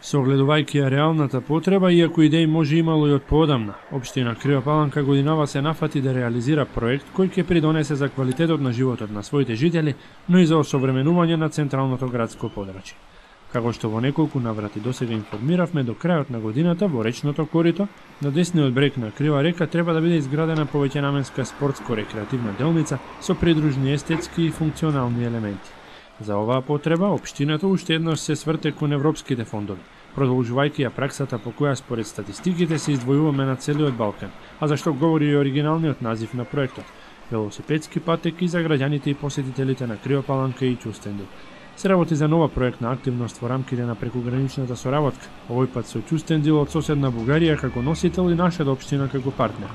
Согледувајќи ја реалната потреба, иако идеи може имало и од поодамна, општина Крива Паланка годинава се нафати да реализира проект кој ќе придонесе за квалитетот на животот на своите жители, но и за осовременување на централното градско подрачје. Како што во неколку наврати досега информиравме, до крајот на годината во речното корито, на десниот брег на Крива река треба да биде изградена повеќенаменска спортско-рекреативна делница со придружни естетски и функционални елементи. За оваа потреба, општината уште еднаш се сврте кон европските фондови, продолжувајќи ја праксата по која според статистиките се издвојуваме на целиот Балкан, а за што говори и оригиналниот назив на проектот – велосипедски патеки за граѓаните и посетителите на Крива Паланка и Ќустендил. Се работи за нова проектна активност во рамките на прекуграничната соработка, овој пат со Ќустендил од соседна Бугарија како носител и нашата општина како партнер.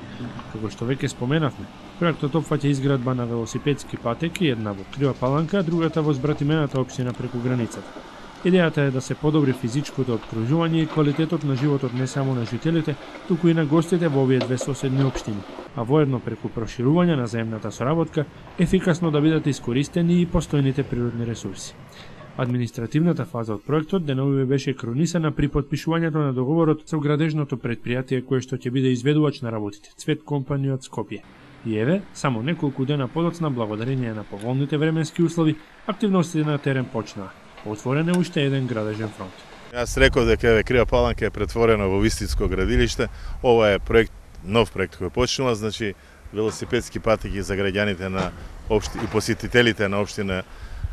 Како што веќе споменавме, проектот опфаќа изградба на велосипедски патеки, една во Крива Паланка, а другата во збратимената општина преку границата. Идејата е да се подобри физичкото опкружување и квалитетот на животот не само на жителите, туку и на гостите во овие две соседни општини, а воедно преку проширување на заемната соработка, ефикасно да бидат искористени и постојните природни ресурси. Административната фаза од проектот деновиве беше кронисана при потпишувањето на договорот со градежното предпријатие кое што ќе биде изведувач на работите, Цвет компани од Скопје. И еве, само неколку дена подоцна, благодарение на поволните временски услови, активностите на терен почнаа. Отворен е уште еден градежен фронт. Јас реков дека Крива Паланка е претворена во вистинско градилиште. Ова е проект, нов проект кој почнува, значи велосипедски патеки за граѓаните на и посетителите на општина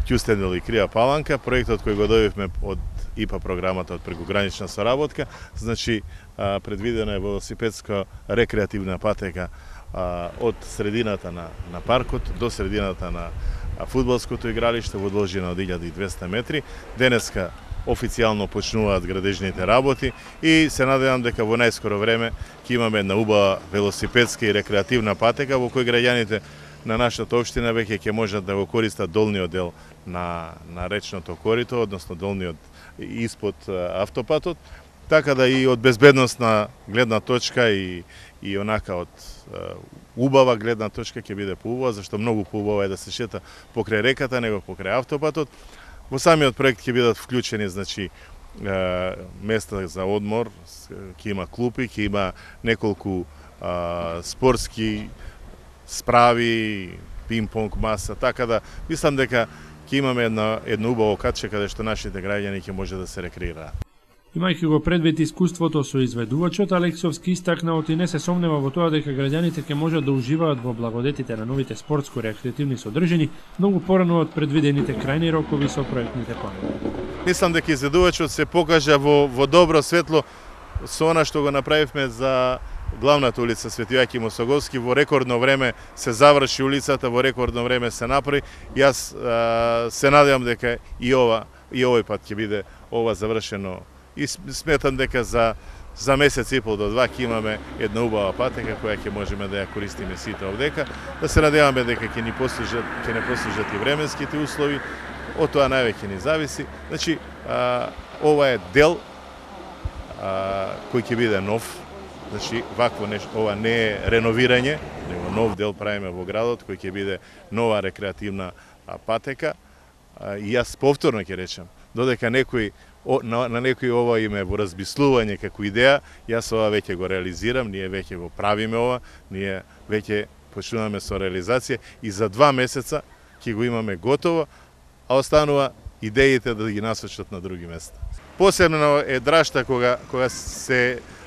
Ќустендил и Крива Паланка. Проектот кој го добивме од ИПА програмата од прекугранична соработка, значи предвидена е велосипедска рекреативна патека од средината на паркот до средината на фудбалското игралиште во должина од 1200 метри. Денеска официјално почнуваат градежните работи и се надевам дека во најскоро време ќе имаме една убава велосипедска и рекреативна патека во кој граѓаните на нашата општина веќе ќе можат да го користат долниот дел на речното корито, односно долниот испод автопатот, така да и од безбедносна гледна точка и онака од убава гледна точка ќе биде поубава, зашто многу поубава е да се шета покрај реката, него покрај автопатот. Во самиот проект ќе бидат вклучени, значи, места за одмор, ќе има клупи, ќе има неколку спортски справи, пинг-понг маса, така да мислам дека ќе имаме едно убаво катче каде што нашите граѓани ќе може да се рекреираат. Имајќи го предвид искуството со изведувачот, Алексовски истакна и не се сомнева во тоа дека граѓаните ќе можат да уживаат во благодетите на новите спортско-рекреативни содржини многу порано од предвидените крајни рокови со проектните планови. Мислам дека изведувачот се покажа во добро светло со она што го направивме за главната улица Свети Јоаким Осоговски. Во рекордно време се заврши улицата, во рекордно време се направи. Јас се надевам дека и овој пат ќе биде ова завршено. И сметам дека за месец и пол до два ќе имаме една убава патека која ќе можеме да ја користиме сите овдека. Да се надеваме дека ќе не послужат и временските услови, од тоа највеќе ни зависи. Значи, ова е дел кој ќе биде нов. Значи, вакво нешто, ова не е реновирање, него нов дел правиме во градот кој ќе биде нова рекреативна патека. И јас повторно ќе речем, додека на некој ова име во разбислување како идеја, јас ова веќе го реализирам, ние веќе го правиме ова, ние веќе почнуваме со реализација и за 2 месеца ќе го имаме готово, а останува идеите да ги насочат на други места. Посебно е драшта кога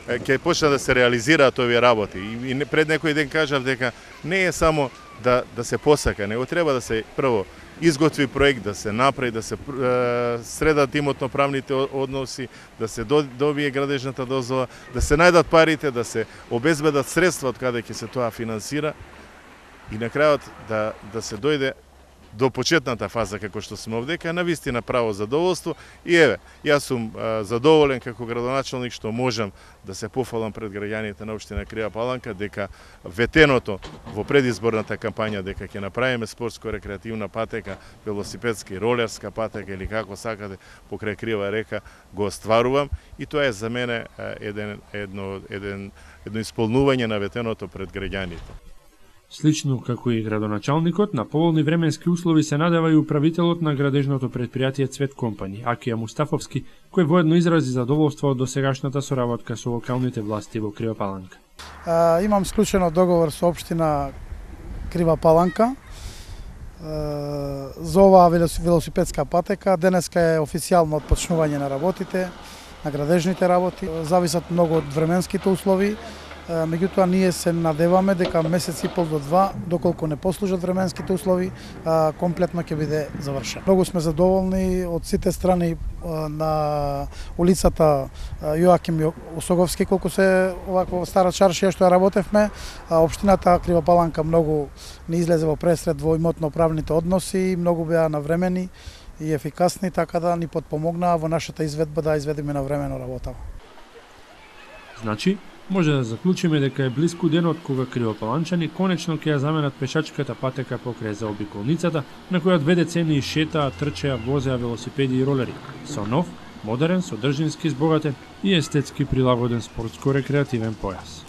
ќе почна да се реализираат овие работи. И пред некој ден кажав дека не е само да се посака, него треба да се прво изготви проект, да се направи, да се средат имотно-правните односи, да се добие градежната дозвола, да се најдат парите, да се обезбедат средства од каде ќе се тоа финансира и на крајот да се дојде до почетната фаза како што сме овдека, на вистина право задоволство. И еве, јас сум задоволен како градоначалник што можам да се пофалам пред граѓаните на општина Крива Паланка дека ветеното во предизборната кампања дека ќе направиме спортско-рекреативна патека, велосипедска и ролерска патека или како сакате покрај Крива река го остварувам и тоа е за мене едно исполнување на ветеното пред граѓаните. Слично како и градоначалникот, на поволни временски услови се надева и управителот на градежното предпријатие Цвет Компани, Акија Мустафовски, кој воедно изрази задоволство од досегашната соработка со локалните власти во Крива Паланка. Имам склучено договор со општина Крива Паланка за оваа велосипедска патека. Денеска е официјално отпочнување на работите, на градежните работи. Зависат многу од временските услови. Меѓутоа, ние се надеваме дека месец и пол до два, доколку не послужат временските услови, комплетно ќе биде завршен. Многу сме задоволни од сите страни на улицата Јоаким Осоговски, колку се оваква стара чаршија што ја работевме. Општината Крива Паланка многу не излезе во пресред во имотно-правните односи, многу беа навремени и ефикасни, така да ни подпомогнаа во нашата изведба да изведеме навремено работава. Значи, може да заклучиме дека е блиску денот кога кривопаланчани конечно ќе ја заменат пешачката патека покрај заобиколницата, на која 2 децении шетаа, трчеа, возеа велосипеди и ролери, со нов, модерен, содржински збогатен и естетски прилагоден спортско-рекреативен појас.